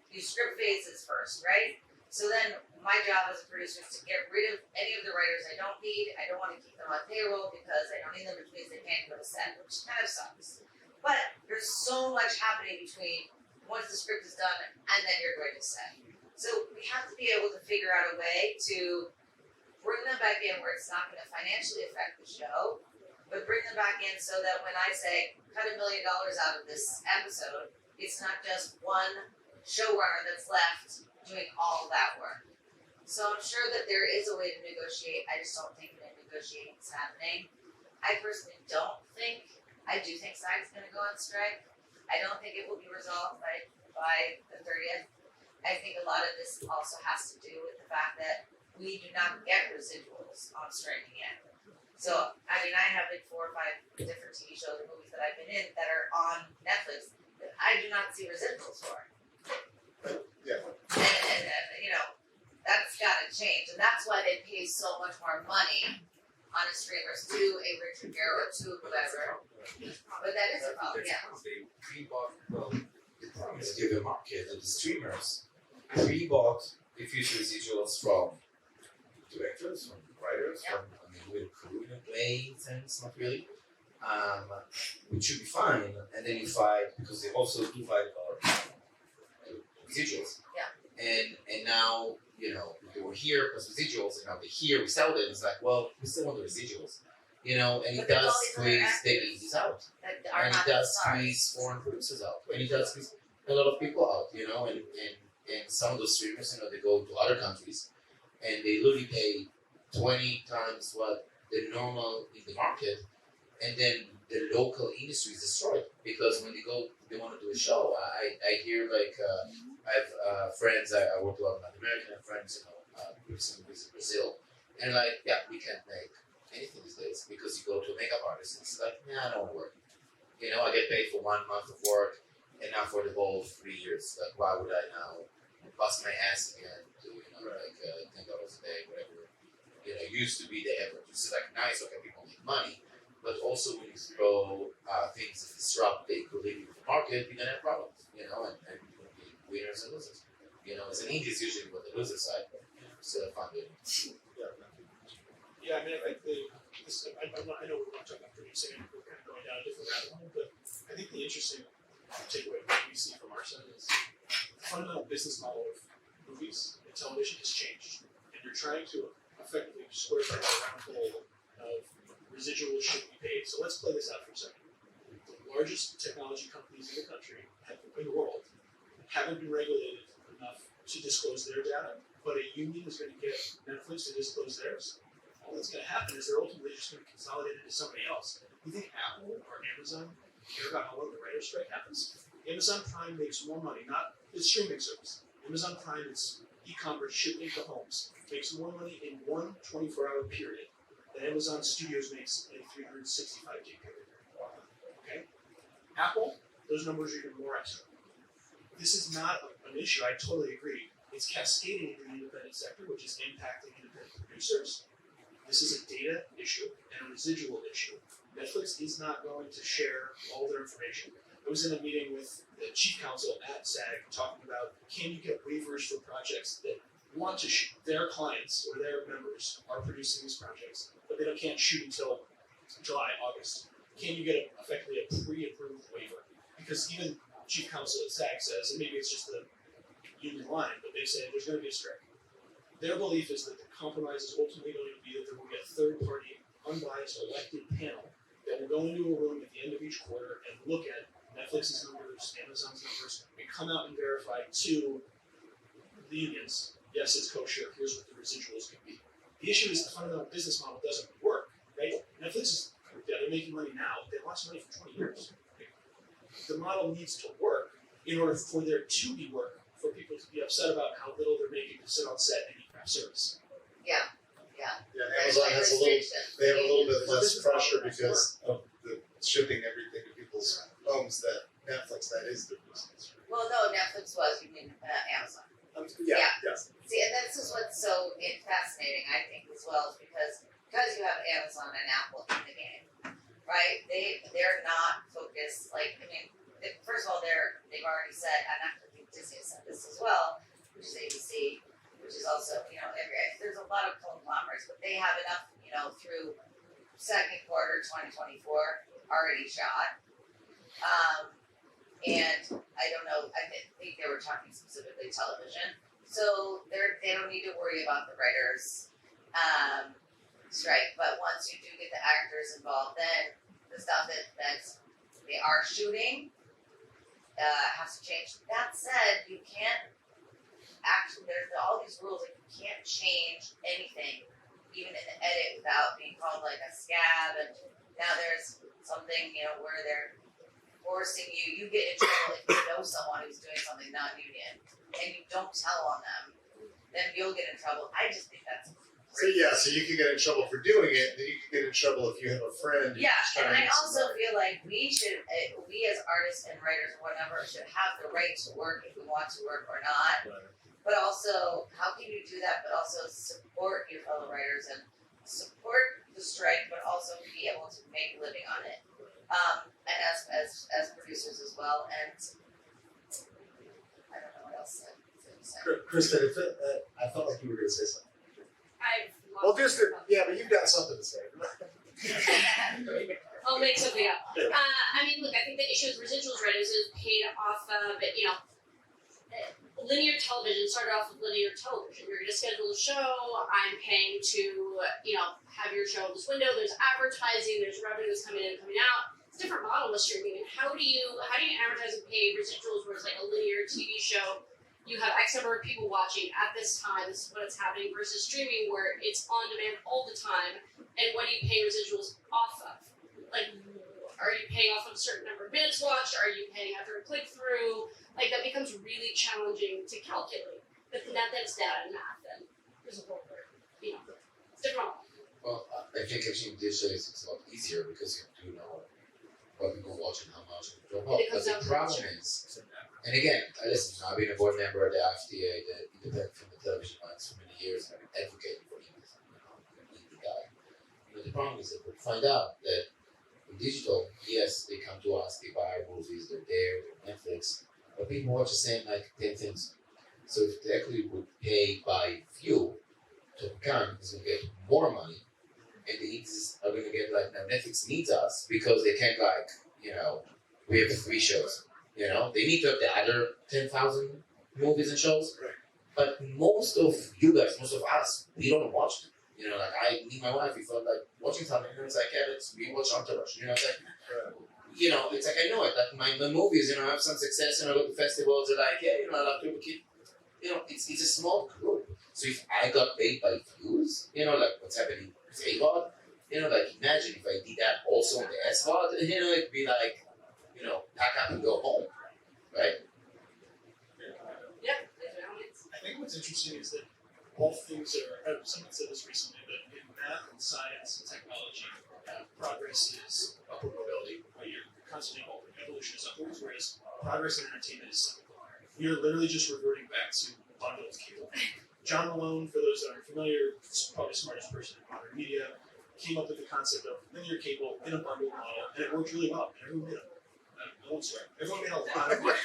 you script phases first, right? So then my job as a producer is to get rid of any of the writers I don't need. I don't want to keep them on payroll because I don't need them, which means they can't go to set, which kind of sucks. But there's so much happening between once the script is done and then you're going to set. So we have to be able to figure out a way to bring them back in where it's not going to financially affect the show, but bring them back in so that when I say cut $1 million out of this episode, it's not just one showrunner that's left doing all that work. So I'm sure that there is a way to negotiate. I just don't think that negotiating is happening. I personally don't think. I do think SAG's going to go on strike. I don't think it will be resolved by the 30th. I think a lot of this also has to do with the fact that we do not get residuals on striking yet. So, I have like 4 or 5 different TV shows or movies that I've been in that are on Netflix that I do not see residuals for. Yeah. And that's got to change. And that's why they pay so much more money on a streamers to a Richard Gere or to whoever. But that is a problem, yeah. They pre-bought, the problem is give the market and the streamers pre-bought the future residuals from directors, from writers, from with a crew in a play sense, not really. Which should be fine, and then you fight because they also do fight about residuals. Yeah. And now they were here plus residuals, and now they're here. We sell them. It's like, well, we still want the residuals, and But it there's does all these other squeeze the actors indies out, that are and not it does stars. squeeze foreign producers out, and it does squeeze a lot of people out, and some of those streamers, they go to other countries, and they literally pay 20 times what the normal in the market, and then the local industry is destroyed because when they want to do a show. I hear I have friends. I work a lot with Latin American friends, producing movies in Brazil, and we can't make anything these days because you go to a makeup artist. It's like, I don't want to work. I get paid for 1 month of work, and not for the whole 3 years. Like, why would I now bust my ass again to $10 a day, whatever used to be the average. It's nice, okay, people make money. But also when you throw things that disrupt the equilibrium of the market, you're gonna have problems, and you're gonna be winners and losers. As an indie, it's usually on the loser side, but still fun doing it. Yeah, I mean, I know we're not talking about producing, and we're kind of going down a different rabbit hole, but I think the interesting takeaway that we see from our side is the fundamental business model of movies and television has changed, and you're trying to effectively square that round hole of residuals should be paid. So let's play this out for a second. The largest technology companies in the country, in the world, haven't been regulated enough to disclose their data, but a union is going to get Netflix to disclose theirs. All that's going to happen is they're ultimately just going to consolidate it to somebody else. You think Apple or Amazon care about how long the writer's strike happens? Amazon Prime makes more money, not its streaming service. Amazon Prime, its e-commerce shipping to homes, makes more money in one 24-hour period than Amazon Studios makes in a 365-day period. Okay? Apple, those numbers are even more extra. This is not an issue, I totally agree. It's cascading into the independent sector, which is impacting independent producers. This is a data issue and a residual issue. Netflix is not going to share all their information. I was in a meeting with the chief counsel at SAG talking about, can you get waivers for projects that want to shoot, their clients or their members are producing these projects, but they can't shoot until July, August. Can you get effectively a pre-approved waiver? Because even chief counsel at SAG says, and maybe it's just the union line, but they say there's going to be a strike. Their belief is that the compromise is ultimately going to be that there will be a third-party, unbiased, elected panel that will go into a room at the end of each quarter and look at Netflix's numbers, Amazon's numbers, and come out and verify to the unions, yes, it's kosher, here's what the residuals can be. The issue is the fundamental business model doesn't work, right? Netflix is, they're making money now, they lost money for 20 years. The model needs to work in order for there to be work, for people to be upset about how little they're making to sit on set and eat craft service. Yeah. Amazon has they have a little bit less pressure because of the shipping everything to people's homes that Netflix, that is their business. Well, no, Netflix was, you mean Amazon. Yes. See, and this is what's so fascinating, I think, as well, is because you have Amazon and Apple in the game, right? They're not focused, first of all, they've already said, and I think Disney said this as well, which is ABC, which is also, there's a lot of conglomerates, but they have enough, through second quarter 2024 already shot. And I don't know, I think they were talking specifically television. So they don't need to worry about the writers' strike. But once you do get the actors involved, then the stuff that they are shooting has to change. That said, you can't there's all these rules that you can't change anything, even in the edit, without being called like a scab. And now there's something, where they're forcing you get in trouble if you know someone who's doing something non-union and you don't tell on them, then you'll get in trouble. I just think that's crazy. So you can get in trouble for doing it, then you can get in trouble if you have a friend. Yeah, and I also feel like we as artists and writers or whatever should have the right to work if we want to work or not. Right. But also, how can you do that but also support your fellow writers and support the strike but also be able to make a living on it? And as producers as well, and I don't know what else to say. Kristin, I felt like you were going to say something. I've Well, just yeah, but you've got something to say. I'll make something up. I mean, look, I think the issue with residuals, right, is it was paid off of, linear television started off with linear television. You're going to schedule a show. I'm paying to, have your show in this window. There's advertising. There's revenue that's coming in and coming out. It's a different model with streaming. And how do you advertise and pay residuals where it's like a linear TV show? You have X number of people watching at this time. This is when it's happening versus streaming where it's on demand all the time. And what do you pay residuals off of? Like, are you paying off of a certain number of minutes watched? Are you paying after a click through? Like, that becomes really challenging to calculate. But that's data and math, and there's a whole it's different. Well, I think actually these days it's a lot easier because you do know what people watch and how much and drop off. It But comes down the to problem is, and again, listen, I've been a board member at the IFTA, the Independent Film and Television Rights, for many years, and I've been advocating for it. The guy. The problem is that we find out that in digital, yes, they come to us, they buy our movies, they're there, they're Netflix, but people watch the same 10 things. So if they actually would pay by view, Topcan is going to get more money, and the Indies are going to get now Netflix needs us because they can't we have 3 shows. They need to have the other 10,000 movies and shows. Right. But most of you guys, most of us, we don't watch them. I need my wife, we felt like watching something, it's like, yeah, we watch Entourage. It's like, it's like, I know it. Like my movies, I have some success, I go to festivals, they're like, yeah, I love to keep, it's a small group. So if I got paid by views, like what's happening with AVOD, imagine if I did that also on the SVOD, it'd be like, pack up and go home, right? Yeah. I think what's interesting is that all things someone said this recently, that in math and science and technology, progress is upward mobility, right? You're constantly evolving. Evolution is upwards, whereas progress in entertainment is cyclical. We are literally just reverting back to bundled cable. John Malone, for those that aren't familiar, probably the smartest person in modern media, came up with the concept of linear cable in a bundled model, and it worked really well. And everyone made I won't swear. Everyone made a lot of money,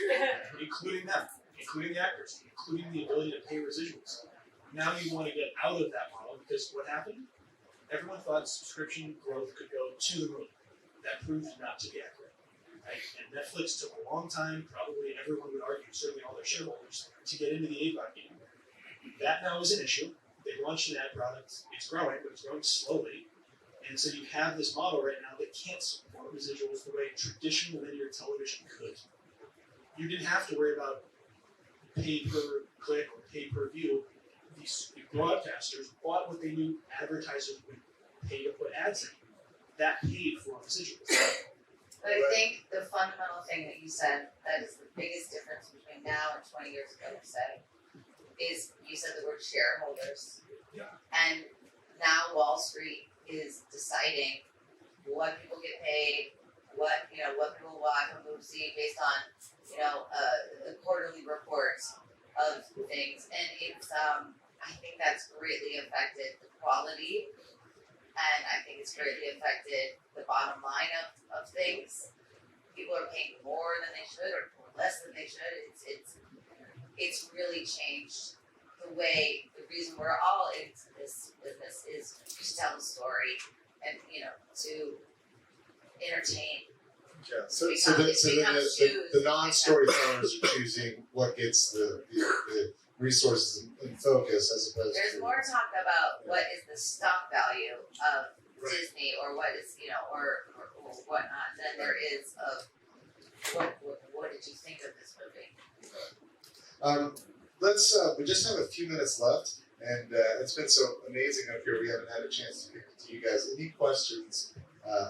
including them, including the actors, including the ability to pay residuals. Now you want to get out of that model because what happened? Everyone thought subscription growth could go to the moon. That proved not to be accurate. Right? And Netflix took a long time, probably everyone would argue, certainly all their shareholders, to get into the AVOD game. That now is an issue. They launched an ad product. It's growing, but it's growing slowly. And so you have this model right now that can't support residuals the way traditional linear television could. You didn't have to worry about pay per click or pay per view. These broadcasters bought what they knew advertisers would pay to put ads in. That paid for residuals. But I think the fundamental thing that you said, that is the biggest difference between now and 20 years ago, is you said the word shareholders. Yeah. And now Wall Street is deciding what people get paid, what people watch, what people see based on, the quarterly reports of things. And it's, I think that's greatly affected the quality, and I think it's greatly affected the bottom line of things. People are paying more than they should or less than they should. It's really changed the reason we're all into this business is to tell a story and, to entertain. Yeah. So Becomes- the choose. non-storytellers are choosing what gets the resources in focus as opposed There's to more talk about what is the stock value of Disney or what is, or whatnot than there is of what did you think of this movie? We just have a few minutes left, and it's been so amazing up here. We haven't had a chance to get to you guys. Any questions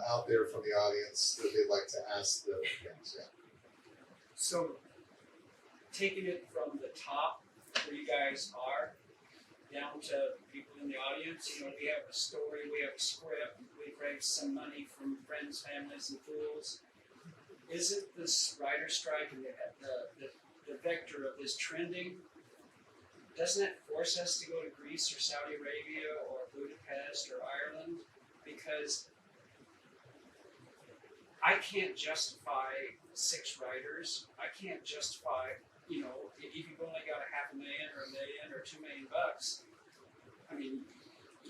out there from the audience that they'd like to ask the guys? Yeah. So, taking it from the top where you guys are down to people in the audience, we have a story, we have a script, we've raised some money from friends, families, and fools. Isn't this writer strike and the vector of this trending? Doesn't that force us to go to Greece or Saudi Arabia or Budapest or Ireland? Because I can't justify 6 writers. I can't justify, if you've only got $500,000 or $1 million or $2 million. I mean,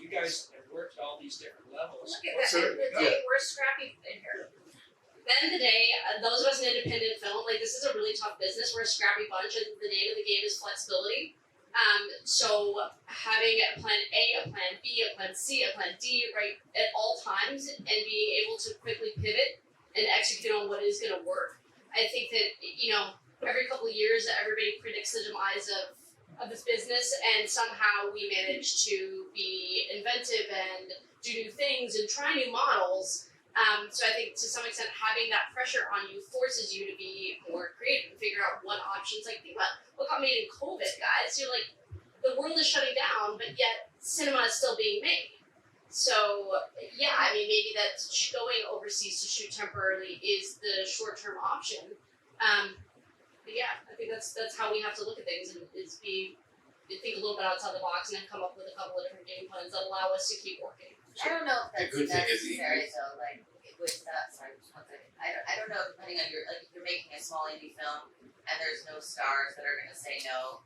you guys have worked at all these different levels. Look at So- the end of the day, we're scrappy in here. At the end of the day, those of us in independent film, like this is a really tough business. We're a scrappy bunch, and the name of the game is flexibility. So having a plan A, a plan B, a plan C, a plan D, right, at all times, and being able to quickly pivot and execute on what is going to work. I think that, you know, every couple of years, everybody predicts the demise of this business, and somehow we manage to be inventive and do new things and try new models. So I think to some extent having that pressure on you forces you to be more creative and figure out what options. Like think about what got made in COVID, guys. You're like, the world is shutting down, but yet cinema is still being made. So yeah, I mean maybe that going overseas to shoot temporarily is the short-term option. But yeah, I think that's how we have to look at things and think a little bit outside the box and then come up with a couple of different game plans that allow us to keep working. I don't know if The good that's thing is necessary though, like, with that, sorry, just one second. I don't know, depending on if you're making a small indie film and there's no stars that are gonna say no,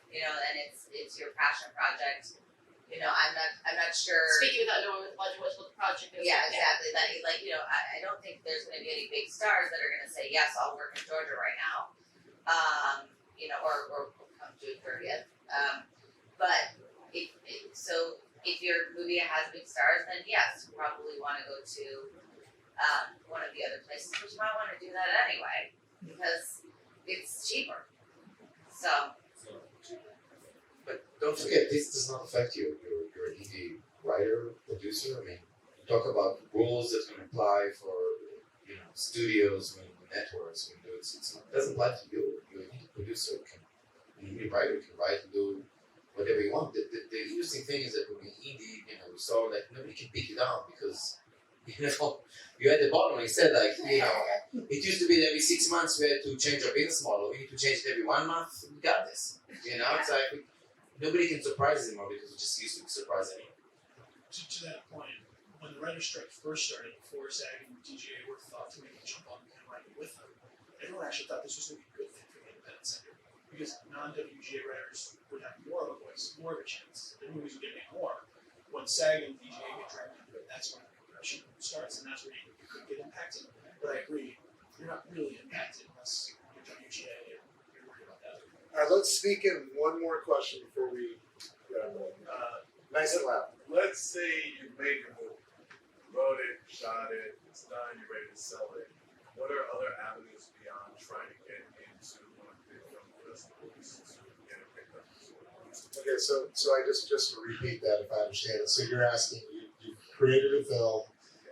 you know, and it's your passion project, you know, I'm not sure. Speaking without knowing what the budget was, what the project is. Yeah, exactly, like, you know, I don't think there's gonna be any big stars that are gonna say, yes, I'll work in Georgia right now. You know, or come June 30th. But if your movie has big stars, then yes, you probably want to go to one of the other places, but you might want to do that anyway because it's cheaper. So, But don't forget, this does not affect you. You're an indie writer, producer. I mean, you talk about rules that can apply for studios, when networks, when it doesn't apply to you. You're an indie producer, an indie writer can write and do whatever you want. The interesting thing is that when we're indie, we saw that nobody can beat you down because you're at the bottom. Like I said, it used to be that every 6 months we had to change our business model. We need to change it every 1 month. We got this. It's like nobody can surprise us anymore because we just used to be surprised anymore. To that point, when the writer's strike first started, before SAG and DGA were thought to make a jump on the writing with them, everyone actually thought this was going to be a good thing for the independent sector because non-WGA writers would have more of a voice, more of a chance. Their movies would get made more. When SAG and DGA get dragged into it, that's when the compression starts, and that's where you could get impacted. But I agree, you're not really impacted unless you're WGA and you're worried about that. All right, let's sneak in one more question before we get on. Nice and loud. Let's say you make a movie, wrote it, shot it, it's done, you're ready to sell it. What are other avenues beyond trying to get into one of the big film festivals to get it picked up? Okay, so I just to repeat that if I understand it. So you're asking, you created a film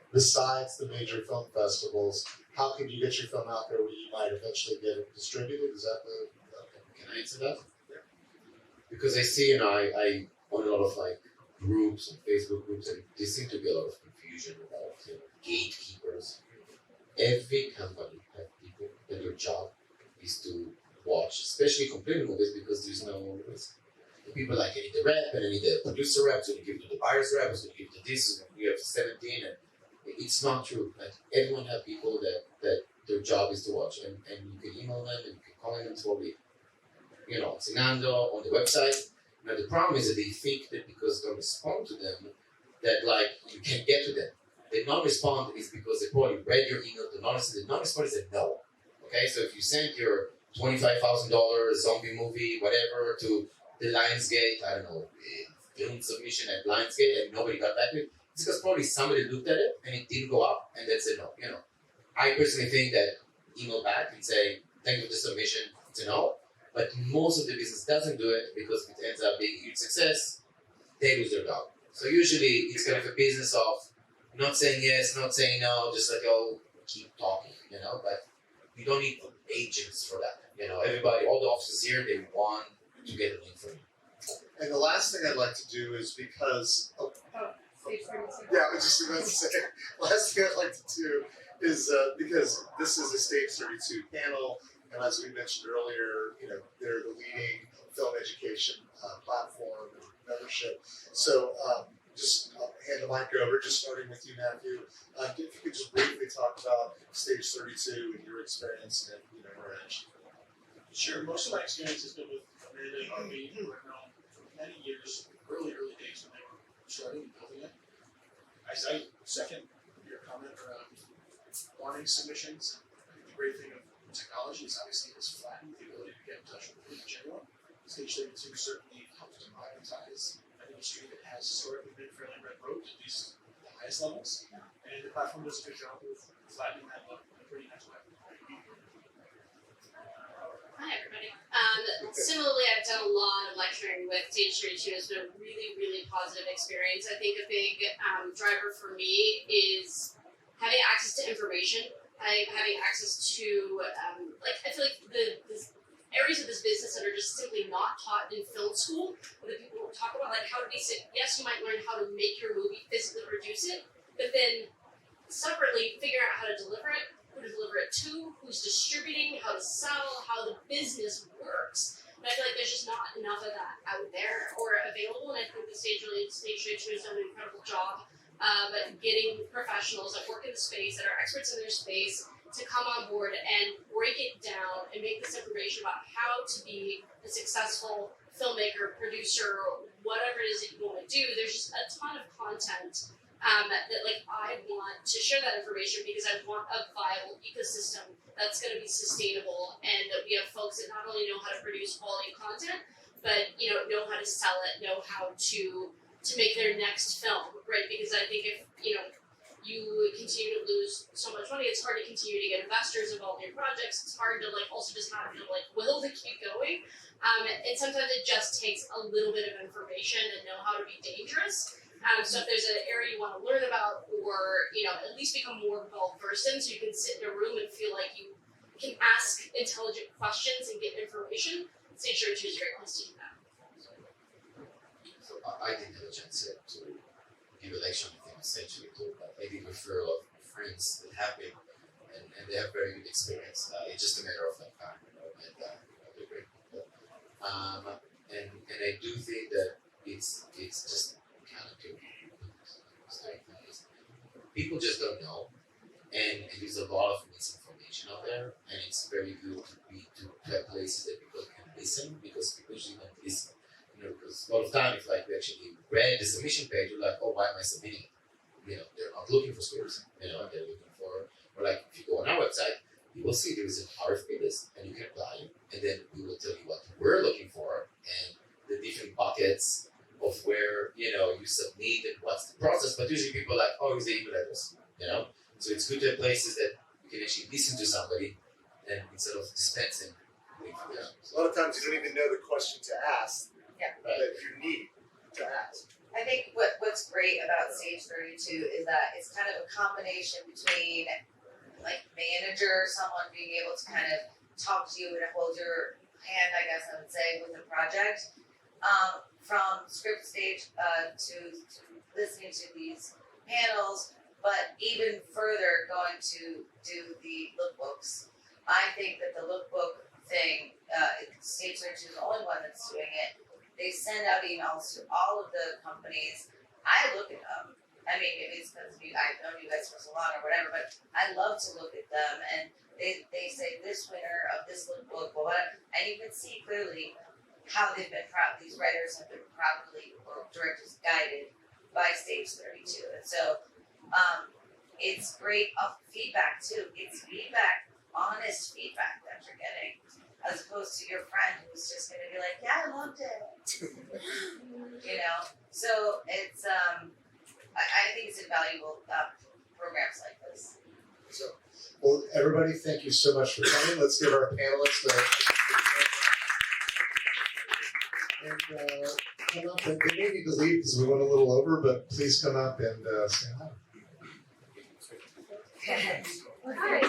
besides the major film festivals. How can you get your film out there where you might eventually get it distributed? Is that the? Okay. Can I answer that? Yeah. Because I see, I on a lot of groups and Facebook groups, and there seems to be a lot of confusion about gatekeepers. Every company has people that their job is to watch, especially completed movies, because there's no risk. The people I need the rep, and I need the producer rep, so you give it to the buyer's rep, so you give it to this, and you have 17, and it's not true. Everyone have people that their job is to watch, and you can email them, and you can call them, probably, Sinando on the website. Now the problem is that they think that because they don't respond to them, that you can get to them. The non-respond is because they probably read your email. The non-respond is a no. Okay, so if you send your $25,000 zombie movie, whatever, to the Lionsgate, I don't know, film submission at Lionsgate, and nobody got back to it, it's because probably somebody looked at it and it didn't go up, and that's a no. I personally think that email back and say thank you for the submission, it's a no. But most of the business doesn't do it because it ends up being a huge success. They lose their job. So usually it's kind of a business of not saying yes, not saying no, just keep talking, But you don't need agents for that. Everybody, all the offices here, they want to get a link from you. And the last thing I'd like to do is because yeah, I was just about to say. Last thing I'd like to do is because this is a Stage 32 panel. And as we mentioned earlier, they're the leading film education platform and membership. So just hand the mic over, just starting with you, Matthew. If you could just briefly talk about Stage 32 and your experience and interaction. Sure, most of my experience has been with Miranda and RB, who I've known for many years, early days when they were starting and building it. I second your comment around wanting submissions. I think the great thing of technology is obviously it's flattened the ability to get in touch with people in general. Stage 32 certainly helps democratize an industry that has historically been fairly red roped, at least at the highest levels. And the platform does a good job of flattening that up in a pretty nice way. Hi everybody. Similarly, I've done a lot of lecturing with Stage 32. It's been a really, really positive experience. I think a big driver for me is having access to information. Having access to, I feel like the areas of this business that are just simply not taught in film school, where the people talk about like how to be, yes, you might learn how to make your movie, physically produce it, but then separately figure out how to deliver it, who to deliver it to, who's distributing, how to sell, how the business works. And I feel like there's just not enough of that out there or available, and I think the Stage 32 has done an incredible job at getting professionals that work in the space, that are experts in their space, to come on board and break it down and make this information about how to be a successful filmmaker, producer, whatever it is that you want to do. There's just a ton of content that like I want to share that information because I want a viable ecosystem that's going to be sustainable, and that we have folks that not only know how to produce quality content, but know how to sell it, know how to make their next film, right? Because I think if you continue to lose so much money, it's hard to continue to get investors involved in your projects. It's hard to also just have the will to keep going. And sometimes it just takes a little bit of information and know how to be dangerous. So if there's an area you want to learn about, or at least become more well versed in, so you can sit in a room and feel like you can ask intelligent questions and get information, Stage 32 is a great place to do that. So I didn't have a chance yet to give a lecture on things essentially too, but I did refer a lot of friends that have been, and they have very good experience. It's just a matter of time, and they're great people. And I do think that it's just counterintuitive. People just don't know, and there's a lot of misinformation out there, and it's very good to have places that people can listen, because people usually don't listen. Because a lot of time, if we actually read the submission page, we're like, oh, why am I submitting it? They're not looking for scripts. They're looking for, or if you go on our website, you will see there is an RFP list, and you can apply, and then we will tell you what we're looking for, and the different buckets of where, you submit and what's the process. But usually people are like, oh, it's the email address, So it's good to have places that you can actually listen to somebody, and instead of dispensing information. A lot of times you don't even know the question to ask. Yeah. That you need to ask. I think what's great about Stage 32 is that it's kind of a combination between manager, someone being able to kind of talk to you and hold your hand, I guess I would say, with a project, from script stage to listening to these panels, but even further going to do the lookbooks. I think that the lookbook thing, Stage 32 is the only one that's doing it. They send out emails to all of the companies. I look at them. I mean, maybe it's because I've known you guys for so long or whatever, but I love to look at them. And they say this winner of this lookbook, and you can see clearly how they've been these writers have been properly, or directors guided by Stage 32. And so it's great feedback too. It's feedback, honest feedback that you're getting, as opposed to your friend who's just going to be like, yeah, I loved it. So it's, I think it's invaluable programs like this. So, well, everybody, thank you so much for coming. Let's give our panelists and come up. And they may need to leave because we went a little over, but please come up and say hi. Hi.